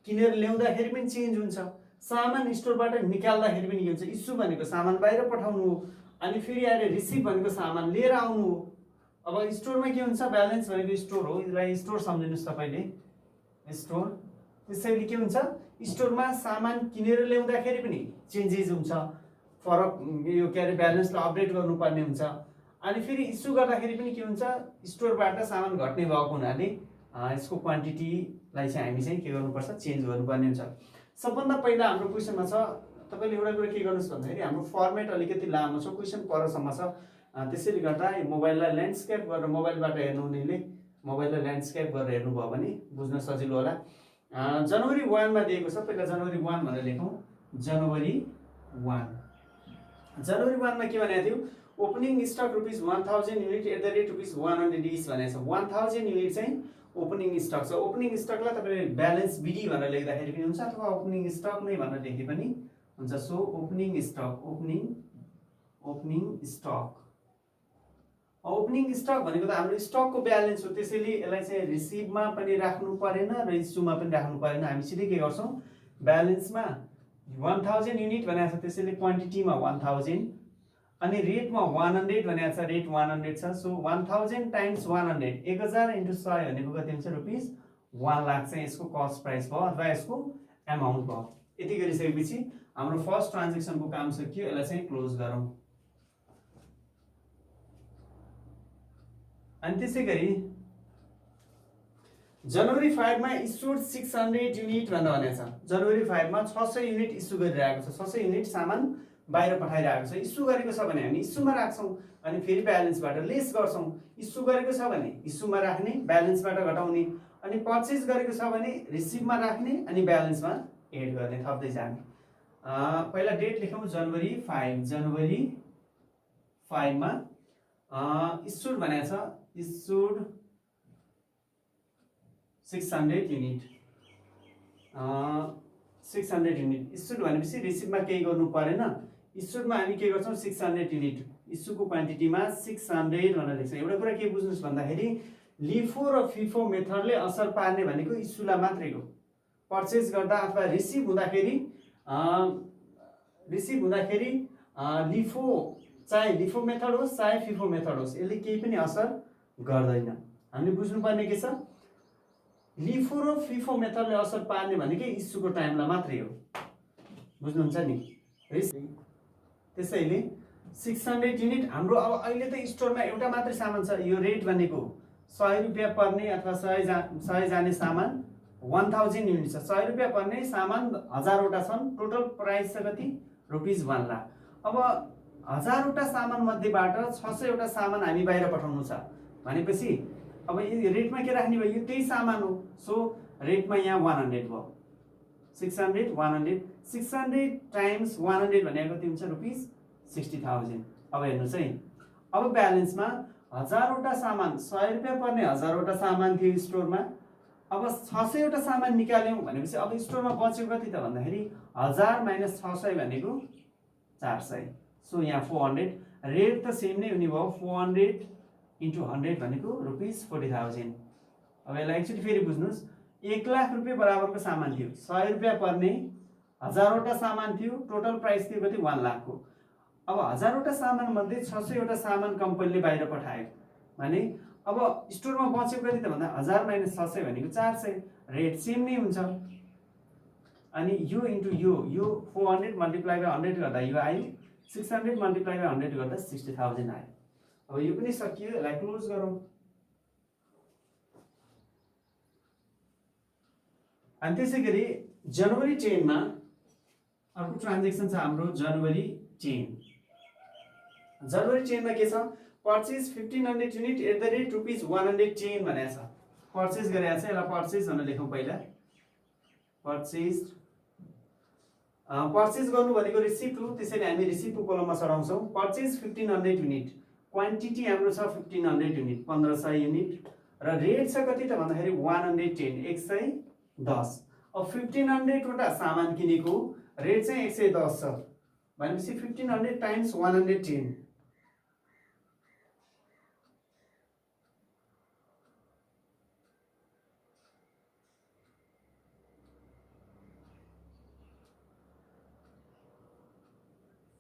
किनेर ल्याउँदाखेरि पनि चेन्ज हुन्छ, सामान स्टोरबाट निकाल्दाखेरि पनि के हुन्छ, इस्यु भनेको सामान बाहिर पठाउनु हो, अनि फेरि आएर रिसिभ भनेको सामान लिएर आउनु हो। अब स्टोरमा के हुन्छ, ब्यालेन्स भनेको स्टोर हो, यसलाई स्टोर सम्झिनुहोस् तपाईँले, स्टोर। त्यसैले के हुन्छ, स्टोरमा सामान किनेर ल्याउँदाखेरि पनि चेन्जेस हुन्छ, फरक यो के अरे ब्यालेन्सलाई अपडेट गर्नुपर्ने हुन्छ। अनि फेरि इस्यु गर्दाखेरि पनि के हुन्छ, स्टोरबाट सामान घट्ने भएको हुनाले यसको क्वान्टिटीलाई चाहिँ हामी चाहिँ के गर्नुपर्छ, चेन्ज गर्नुपर्ने हुन्छ। सबभन्दा पहिला हाम्रो क्वेसनमा छ, तपाईँले एउटा कुरा के गर्नुहोस् भन्दाखेरि हाम्रो फर्मेट अलिकति लामो छ, क्वेसन परसम्म छ, त्यसैले गर्दा मोबाइललाई ल्यान्डस्केप गरेर मोबाइलबाट हेर्नुहुनेले मोबाइललाई ल्यान्डस्केप गरेर हेर्नुभयो भने बुझ्न सजिलो होला। जनवरी 1मा दिएको छ, पहिला जनवरी 1 भनेर लेखौँ, जनवरी 1। जनवरी 1मा के भनेको थियो, opening stock ₹1000 unit at the rate ₹100 each भनेको छ। 1000 युनिट चाहिँ ओपनिङ स्टक छ। ओपनिङ स्टकलाई तपाईँले ब्यालेन्स बिडी भनेर लेख्दाखेरि पनि हुन्छ अथवा ओपनिङ स्टक नै भनेर लेखे पनि हुन्छ। So opening stock, opening stock, opening stock भनेको त हाम्रो स्टकको ब्यालेन्स हो, त्यसैले यसलाई चाहिँ रिसिभमा पनि राख्नु परेन र इस्युमा पनि राख्नु परेन। हामी सिधै के गर्छौँ, ब्यालेन्समा 1000 युनिट भनेको छ, त्यसैले क्वान्टिटीमा 1000 अनि रेटमा 100 भनेको छ, रेट 100 छ। सो 1000 टाइम्स 100, 1000 × 100 भनेको कति हुन्छ, ₹1,00,000 चाहिँ यसको कस्ट प्राइस भयो अथवा यसको एमाउन्ट भयो। यति गरिसकेपछि हाम्रो फर्स्ट ट्रान्जेक्सनको काम सकियो, यसलाई चाहिँ क्लोज गरौँ। अनि त्यसै गरी जनवरी 5मा इस्युड 600 युनिट भनेर भनेको छ। जनवरी 5मा 600 युनिट इस्यु गरिरहेको छ, 600 युनिट सामान बाहिर पठाइरहेको छ। इस्यु गरेको छ भने हामी इस्युमा राख्छौँ अनि फेरि ब्यालेन्सबाट लेस गर्छौँ। इस्यु गरेको छ भने इस्युमा राख्ने, ब्यालेन्सबाट घटाउने, अनि पर्चेज गरेको छ भने रिसिभमा राख्ने अनि ब्यालेन्समा एड गर्ने, थप्दै जाने। पहिला डेट लेखौँ, जनवरी 5। जनवरी 5मा इस्युड भनेको छ, इस्युड 600 युनिट, 600 युनिट इस्युड भनेपछि रिसिभमा केही गर्नु परेन। इस्युडमा हामी के गर्छौँ, 600 युनिट, इस्युको क्वान्टिटीमा 600 भनेर लेख्छौँ। एउटा कुरा के बुझ्नुहोस् भन्दाखेरि लिफो र फिफो मेथडले असर पार्ने भनेको इस्युलाई मात्रै हो। पर्चेज गर्दा अथवा रिसिभ हुँदाखेरि लिफो, चाहे लिफो मेथड होस् चाहे फिफो मेथड होस्, यसले केही पनि असर गर्दैन। हामीले बुझ्नुपर्ने के छ, लिफो र फिफो मेथडले असर पार्ने भनेकै इस्युको टाइमलाई मात्रै हो, बुझ्नुहुन्छ नि। त्यसैले 600 युनिट हाम्रो अब अहिले त स्टोरमा एउटा मात्रै सामान छ, यो रेट भनेको ₹100 पर्ने अथवा 100 जाने सामान 1000 युनिट छ। 100 रुपियाँ पर्ने सामान 1000वटा छन्, टोटल प्राइस छ कति, ₹1,00,000। अब 1000वटा सामान मध्येबाट 600वटा सामान हामी बाहिर पठाउनु छ भनेपछि अब यो रेटमा के राख्ने भयो, यो त्यही सामान हो। सो रेटमा यहाँ 100 भयो, 600 100, 600 टाइम्स 100 भनेको कति हुन्छ, ₹60,000। अब हेर्नुहोस् है, अब ब्यालेन्समा 1000वटा सामान, ₹100 पर्ने 1000वटा सामान थियो स्टोरमा, अब 600वटा सामान निकाल्यौँ भनेपछि अब स्टोरमा बचेको कति त भन्दाखेरि 1000 - 600 भनेको 400। सो यहाँ 400, रेट त सेम नै हुने भयो, 400 × 100 भनेको ₹40,000। अब यसलाई एकचोटि फेरि बुझ्नुहोस्, 1,00,000 रुपियाँ बराबरको सामान थियो, ₹100 पर्ने 1000वटा सामान थियो, टोटल प्राइस थियो कति, 1,00,000 को। अब 1000वटा सामान मध्ये 600वटा सामान कम्पनीले बाहिर पठायो भने अब स्टोरमा बचेको कति त भन्दा 1000 - 600 भनेको 400, रेट सेम नै हुन्छ। अनि यो इन्टु यो 400 × 100 गर्दा यो आयो, 600 × 100 गर्दा 60,000 आयो। अब यो पनि सकियो, यसलाई क्लोज गरौँ। अनि त्यसै गरी जनवरी 10मा अर्को ट्रान्जेक्सन छ हाम्रो, जनवरी 10। जनवरी 10मा के छ, purchase 1500 unit at the rate ₹110 भनेको छ। पर्चेज गरेको छ, यसलाई पर्चेज भनेर लेखौँ पहिला। पर्चेज पर्चेज गर्नु भनेको रिसिप्ट हो, त्यसैले हामी रिसिप्टको कोलममा चढाउँछौँ। पर्चेज 1500 युनिट, क्वान्टिटी हाम्रो छ 1500 युनिट, 1500 युनिट, र रेट छ कति त भन्दाखेरि 110, 110। अब 1500 वटा सामान किनेको, रेट चाहिँ 110 छ भनेपछि 1500 टाइम्स 110,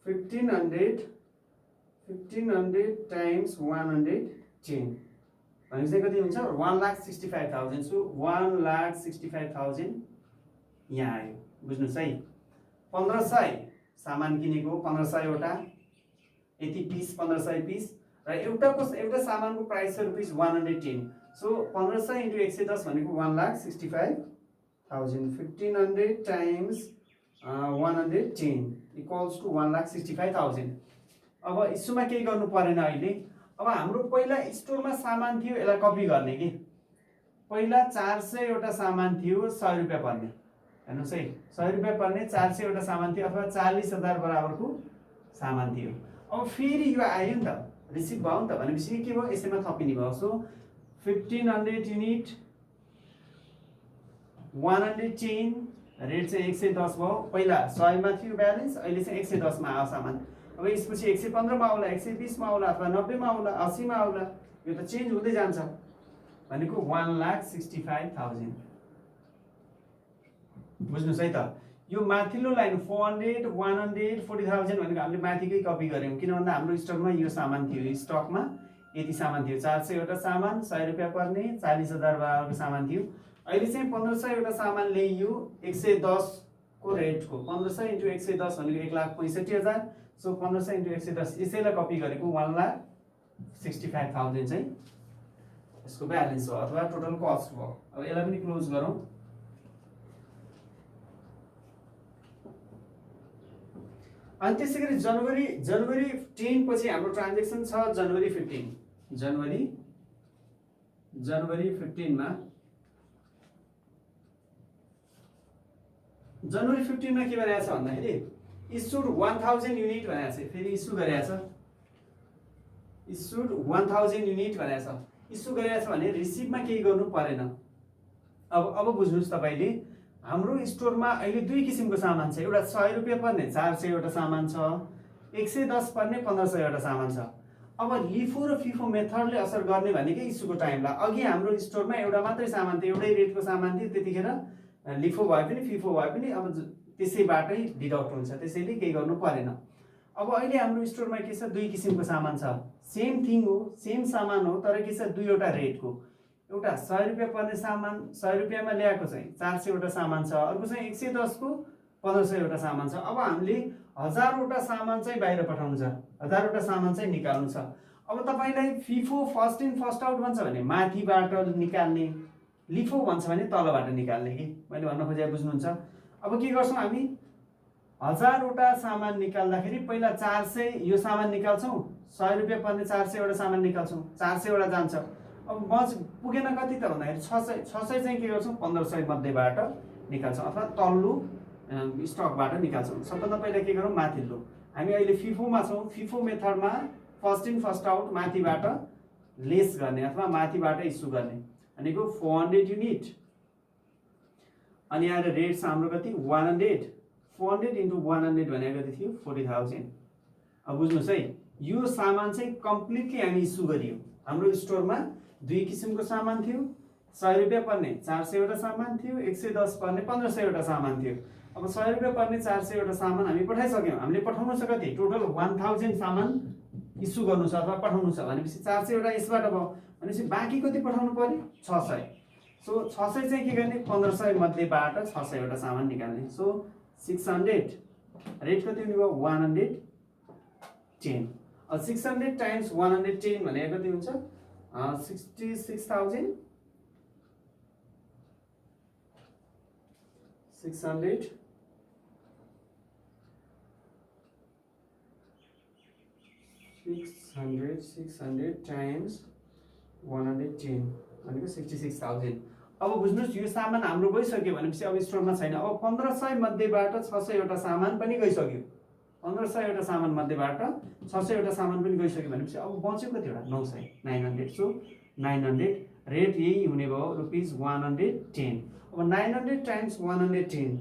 फिफ्टीन हंड्रेड टाइम्स 110 भनेपछि कति हुन्छ 1,65,000। सो 1,65,000 यहाँ आयो। बुझ्नुहोस् है, 1500 सामान किनेको, 1500 वटा, यति पिस 1500 पिस, र एउटा सामानको प्राइस छ ₹110। सो 1500 × 110 भनेको 1,65,000। 1500 टाइम्स 110 इक्वल्स टु 1,65,000। अब इस्युमा केही गर्नु परेन अहिले। अब हाम्रो पहिला स्टोरमा सामान थियो, यसलाई कपी गर्ने कि। पहिला 400 वटा सामान थियो, 100 रुपियाँ पर्ने। हेर्नुहोस् है, 100 रुपियाँ पर्ने 400 वटा सामान थियो, अथवा 40,000 बराबरको सामान थियो। अब फेरि यो आयो नि त, रिसिभ भयो नि त, भनेपछि के भयो, यसैमा थपिने भयो। सो 1500 युनिट 110, रेट चाहिँ 110 भयो। पहिला 100 मा थियो ब्यालेन्स, अहिले चाहिँ 110 मा आयो सामान। अब यसपछि 115 मा आउला, 120 मा आउला, अथवा 90 मा आउला, 80 मा आउला, यो त चेन्ज हुँदै जान्छ। भनेको 1,65,000। बुझ्नुहोस् है त, यो माथिल्लो लाइन 400, 100, 40,000 भनेको हामीले माथिकै कपी गऱ्यौँ। किन भन्दा हाम्रो स्टकमा यो सामान थियो, स्टकमा यति सामान थियो, 400 वटा सामान, 100 रुपियाँ पर्ने, 40,000 बराबरको सामान थियो। अहिले चाहिँ 1500 वटा सामान ल्याइयो 110 को रेटको। 1500 × 110 भनेको 1,65,000। सो 1500 × 110 यसैलाई कपी गरेको 1,65,000 चाहिँ यसको ब्यालेन्स हो, अथवा टोटल कस्ट भयो। अब यसलाई पनि क्लोज गरौँ। अनि त्यसै गरी जनवरी 10 पछि हाम्रो ट्रान्जेक्सन छ जनवरी 15। जनवरी 15 मा के भनेको छ भन्दाखेरि इस्युड 1000 युनिट भनेको छ। फेरि इस्यु गरेको छ, इस्युड 1000 युनिट भनेको छ। इस्यु गरेको छ भने रिसिभमा केही गर्नु परेन। अब बुझ्नुहोस् तपाईले, हाम्रो स्टोरमा अहिले दुई किसिमको सामान छ। एउटा 100 रुपियाँ पर्ने 400 वटा सामान छ, 110 पर्ने 1500 वटा सामान छ। अब लिफो र फिफो मेथडले असर गर्ने भनेकै इस्युको टाइमलाई। अघि हाम्रो स्टोरमा एउटा मात्रै सामान थियो, एउटै रेटको सामान थियो, त्यतिखेर लिफो भए पनि फिफो भए पनि अब त्यसैबाटै डिडक्ट हुन्छ, त्यसैले केही गर्नु परेन। अब अहिले हाम्रो स्टोरमा के छ, दुई किसिमको सामान छ। सेम थिङ हो, सेम सामान हो, तर के छ, दुईवटा रेटको। एउटा 100 रुपियाँ पर्ने सामान 100 रुपियाँमा ल्याएको चाहिँ 400 वटा सामान छ, अर्को चाहिँ 110 को 1500 वटा सामान छ। अब हामीले 1000 वटा सामान चाहिँ बाहिर पठाउनु छ, 1000 वटा सामान चाहिँ निकाल्नु छ। अब तपाईलाई FIFO first in first out भन्छ भने माथिबाट निकाल्ने, लिफो भन्छ भने तलबाट निकाल्ने कि मैले भन्न खोजेको बुझ्नुहुन्छ। अब के गर्छौँ हामी, 1000 वटा सामान निकाल्दाखेरि पहिला 400 यो सामान निकाल्छौँ, 100 रुपियाँ पर्ने 400 वटा सामान निकाल्छौँ, 400 वटा जान्छ। अब बच पुगेन कति त भन्दाखेरि 600 चाहिँ के गर्छौँ, 1500 मध्येबाट निकाल्छौँ, अथवा तल्लो स्टकबाट निकाल्छौँ। सबभन्दा पहिला के गरौँ, माथिल्लो। हामी अहिले फिफोमा छौँ, फिफो मेथडमा फर्स्ट इन फर्स्ट आउट माथिबाट लेस गर्ने अथवा माथिबाट इस्यु गर्ने भनेको 400 युनिट। अनि यहाँ रेट हाम्रो कति, 100। 400 × 100 भनेको कति थियो, 40,000। अब बुझ्नुहोस् है, यो सामान चाहिँ कम्प्लिटली हामी इस्यु गरियो। हाम्रो स्टोरमा दुई किसिमको सामान थियो, 100 रुपियाँ पर्ने 400 वटा सामान थियो, 110 पर्ने 1500 वटा सामान थियो। अब 100 रुपियाँ पर्ने 400 वटा सामान हामी पठाइसक्यौँ। हामीले पठाउनु छ कति, टोटल 1000 सामान इस्यु गर्नु छ अथवा पठाउनु छ भनेपछि 400 वटा यसबाट भयो, भनेपछि बाँकी कति पठाउनु पर्यो, 600। सो 600 चाहिँ के गर्ने, 1500 मध्येबाट 600 वटा सामान निकाल्ने। सो 600 रेट कति हुने भयो, 110। अब 600 टाइम्स 110 भनेको कति हुन्छ, 66,000। 600 600 600 टाइम्स 110 भनेको 66,000। अब बुझ्नुहोस् यो सामान हाम्रो गइसक्यो भनेपछि अब स्टोरमा छैन। अब 1500 मध्येबाट 600 वटा सामान पनि गइसक्यो। 1500 वटा सामान मध्येबाट 600 वटा सामान पनि गइसक्यो भनेपछि अब बच्यो कतिवटा 900 900। सो 900 रेट यही हुने भयो ₹110। अब 900 टाइम्स 110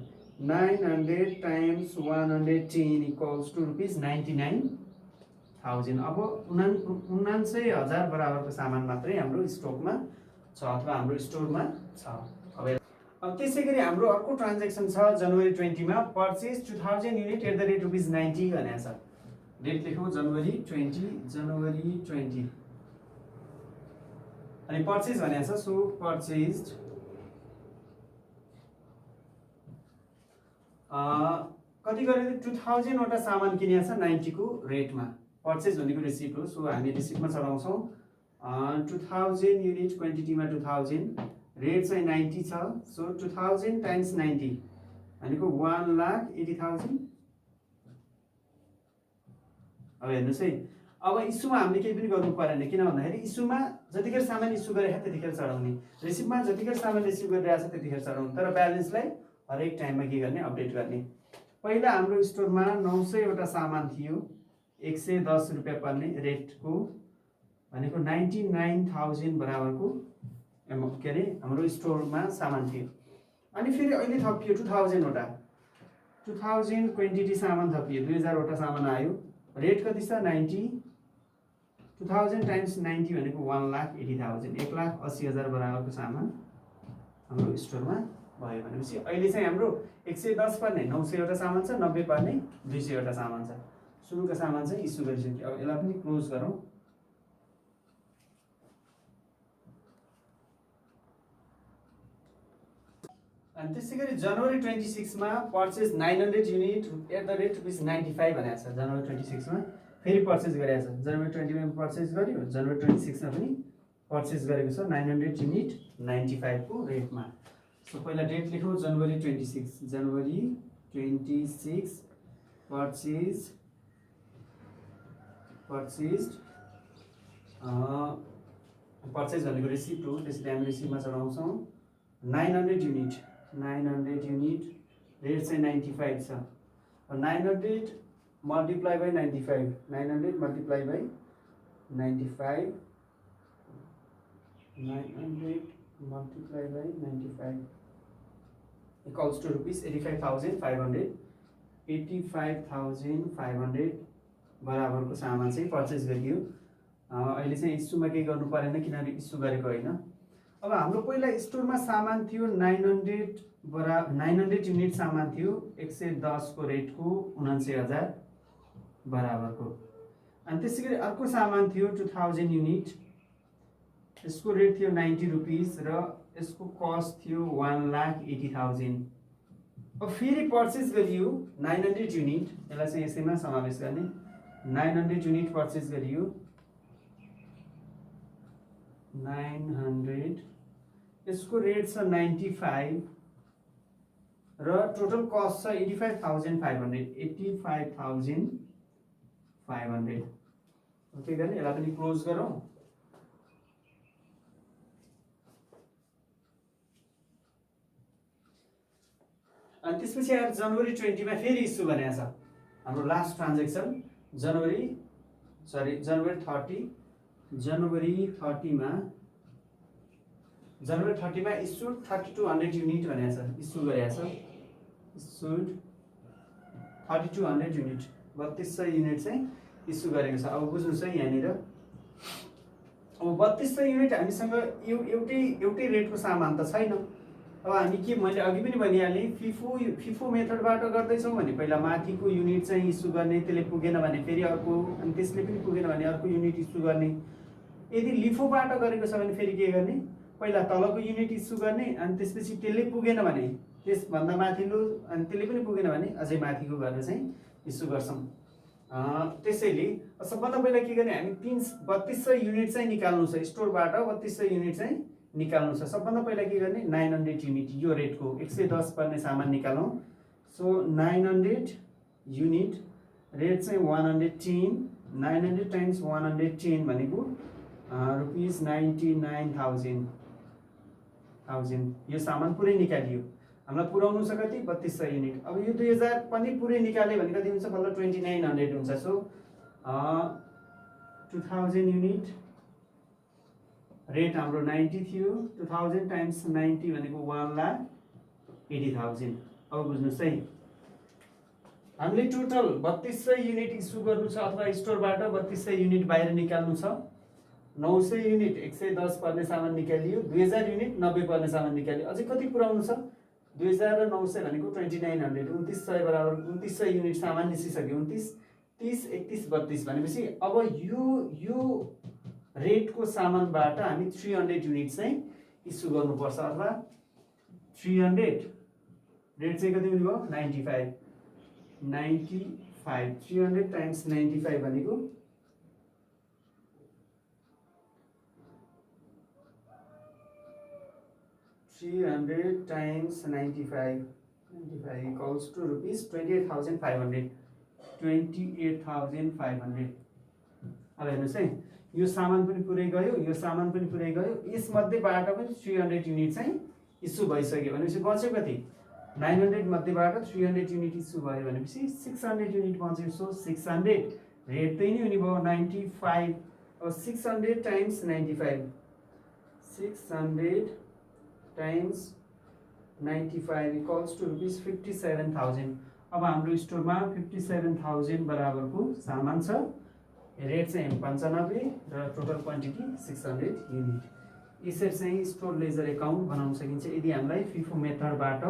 900 टाइम्स 110 इक्वल्स टु ₹99,000। अब 99,000 बराबरको सामान मात्रै हाम्रो स्टकमा छ अथवा हाम्रो स्टोरमा छ। अब त्यसै गरी हाम्रो अर्को ट्रान्ज्याक्सन छ जनवरी 20 मा purchase 2000 unit at the rate ₹90 भनेको छ। डेट लेखौँ जनवरी 20 अनि परचेज भनेको छ। सो परचेज्ड कति गरेर 2000 वटा सामान किनेको छ 90 को रेटमा। परचेज भनेको रिसिप्ट हो। सो हामी रिसिप्टमा चढाउँछौँ 2000 युनिट क्वान्टिटीमा 2000 रेट चाहिँ 90 छ। सो 2000 टाइम्स 90 भनेको 1,80,000। अब हेर्नुहोस् है, अब इस्युमा हामीले केही पनि गर्नु परेन। किन भन्दाखेरि इस्युमा जतिखेर सामान इस्यु गरेको त्यतिखेर चढाउने, रिसिप्टमा जतिखेर सामान रिसिभ गरिरहेको छ त्यतिखेर चढाउने, तर ब्यालेन्सलाई हरेक टाइममा के गर्ने अपडेट गर्ने। पहिला हाम्रो स्टोरमा 900 वटा सामान थियो 110 रुपियाँ पर्ने रेटको भनेको 99,000 बराबरको के अरे हाम्रो स्टोरमा सामान थियो। अनि फेरि अहिले थपियो 2000 वटा 2000 क्वान्टिटी सामान थपियो 2000 वटा सामान आयो। रेट कति छ 90। 2000 टाइम्स 90 भनेको 1,80,000 1,80,000 बराबरको सामान हाम्रो स्टोरमा भयो भनेपछि अहिले चाहिँ हाम्रो 110 पर्ने 900 वटा सामान छ, 90 पर्ने 200 वटा सामान छ। सुरुको सामान चाहिँ इस्यु गरिसक्यो। अब यसलाई पनि क्लोज गरौँ। अनि त्यसै गरी जनवरी 26 मा purchase 900 unit at the rate ₹95 भनेको छ। जनवरी 26 मा फेरि परचेज गरेको छ। जनवरी 20 मा परचेज गर्यो, जनवरी 26 मा पनि परचेज गरेको छ 900 युनिट 95 को रेटमा। सो पहिला डेट लेखौँ जनवरी 26 परचेज भनेको रिसिप्ट हो, त्यसैले हामी रिसिप्टमा चढाउँछौँ 900 युनिट रेट चाहिँ 95 छ। 900 multiply by 95 900 multiply by 95 equals to ₹85,500 85,500 बराबरको सामान चाहिँ परचेज गरियो। अहिले चाहिँ इस्युमा केही गर्नु परेन किनभने इस्यु गरेको होइन। अब हाम्रो पहिला स्टोरमा सामान थियो 900 युनिट सामान थियो 110 को रेटको 79,000 बराबरको। अनि त्यसै गरी अर्को सामान थियो 2000 युनिट, यसको रेट थियो 90 रुपिस र यसको कस्ट थियो 1,80,000। अब फेरि परचेज गरियो 900 युनिट, यसलाई चाहिँ यसैमा समावेश गर्ने 900 युनिट परचेज गरियो 900 यसको रेट छ 95 र टोटल कस्ट छ 85,500 ओके गर्ने। यसलाई पनि क्लोज गरौँ। अनि त्यसपछि आएर जनवरी 20 मा फेरि इस्यु भनेको छ हाम्रो लास्ट ट्रान्ज्याक्सन जनवरी 30 मा इस्यु 3200 युनिट भनेको छ, इस्यु गरेको छ। इस्युड 3200 युनिट 3200 युनिट चाहिँ इस्यु गरेको छ। अब बुझ्नुहोस् है यहाँनिर अब 3200 युनिट हामीसँग एउटै रेटको सामान त छैन। अब हामी के मैले अघि पनि भनिहालेँ फिफो मेथडबाट गर्दैछौँ भने पहिला माथिको युनिट चाहिँ इस्यु गर्ने, त्यसले पुगेन भने फेरि अर्को, अनि त्यसले पनि पुगेन भने अर्को युनिट इस्यु गर्ने। यदि लिफोबाट गरेको छ भने फेरि के गर्ने, पहिला तलको युनिट इस्यु गर्ने अनि त्यसपछि त्यसले पुगेन भने त्यसभन्दा माथिल्लो, अनि त्यसले पनि पुगेन भने अझै माथिको गरेर चाहिँ इस्यु गर्छौँ। त्यसैले सबभन्दा पहिला के गर्ने, हामी 3200 युनिट चाहिँ निकाल्नु छ स्टोरबाट 3200 युनिट चाहिँ निकाल्नु छ। सबभन्दा पहिला के गर्ने 900 युनिट यो रेटको 110 पर्ने सामान निकालौँ। सो 900 युनिट रेट चाहिँ 110 900 टाइम्स 110 भनेको रुपिस 99,000 यो सामान पुरै निकालियो। हामीलाई पुराउनु छ कति 3200 युनिट। अब यो 2000 पनि पुरै निकाल्यो भने कति हुन्छ बल्ल 2900 हुन्छ। सो 2000 युनिट रेट हाम्रो 90 थियो। 2000 टाइम्स 90 भनेको 1,80,000। अब बुझ्नुस् है, हामीले टोटल 3200 युनिट इस्यु गर्नु छ अथवा स्टोरबाट 3200 युनिट बाहिर निकाल्नु छ। 900 युनिट 110 पर्ने सामान निकालियो, 2000 युनिट 90 पर्ने सामान निकालियो। अझै कति पुराउनु छ? 2000 र 900 भनेको 2900, 2900 बराबर 2900 युनिट सामान निस्किसक्यो। 29 30 31 32 भनेपछि अब यो रेटको सामानबाट हामी 300 युनिट चाहिँ इस्यु गर्नुपर्छ अथवा 300 रेट चाहिँ कति हुने भयो 95 300 टाइम्स 95 भनेको 300 टाइम्स 95 equals to rupees 28,500 28,500। अब हेर्नुहोस् है, यो सामान पनि पुरै गयो, यो सामान पनि पुरै गयो। यसमध्येबाट पनि 300 युनिट चाहिँ इस्यु भइसक्यो भनेपछि बच्यो कति 900 मध्येबाट 300 युनिट इस्यु भयो भनेपछि 600 युनिट बच्यो। सो 600 रेट त्यही नै हुने भयो 95। अब 600 times 95 600 times 95 equals to rupees 57,000। अब हाम्रो स्टोरमा 57,000 बराबरको सामान छ। रेट चाहिँ 95 र टोटल क्वान्टिटी 600 युनिट। यसरी चाहिँ स्टोर लेजर एकाउन्ट बनाउन सकिन्छ यदि हामीलाई फिफो मेथडबाट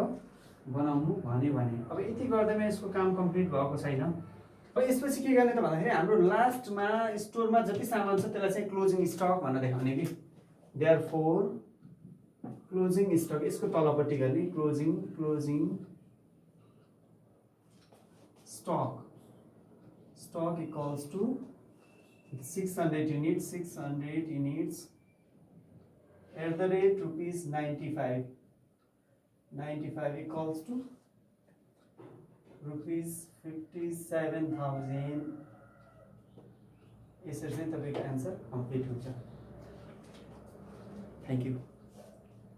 बनाउनु भन्यो भने। अब यति गर्दैमा यसको काम कम्प्लिट भएको छैन। अब यसपछि के गर्ने त भन्दाखेरि हाम्रो लास्टमा स्टोरमा जति सामान छ त्यसलाई चाहिँ क्लोजिङ स्टक भनेर देखाउने कि। देयरफोर क्लोजिङ स्टक यसको तलपट्टि गर्ने closing stock equals to 600 units at the rate rupees 95 equals to rupees 57,000। यसरी चाहिँ तपाईँको एन्सर कम्प्लिट हुन्छ। Thank you.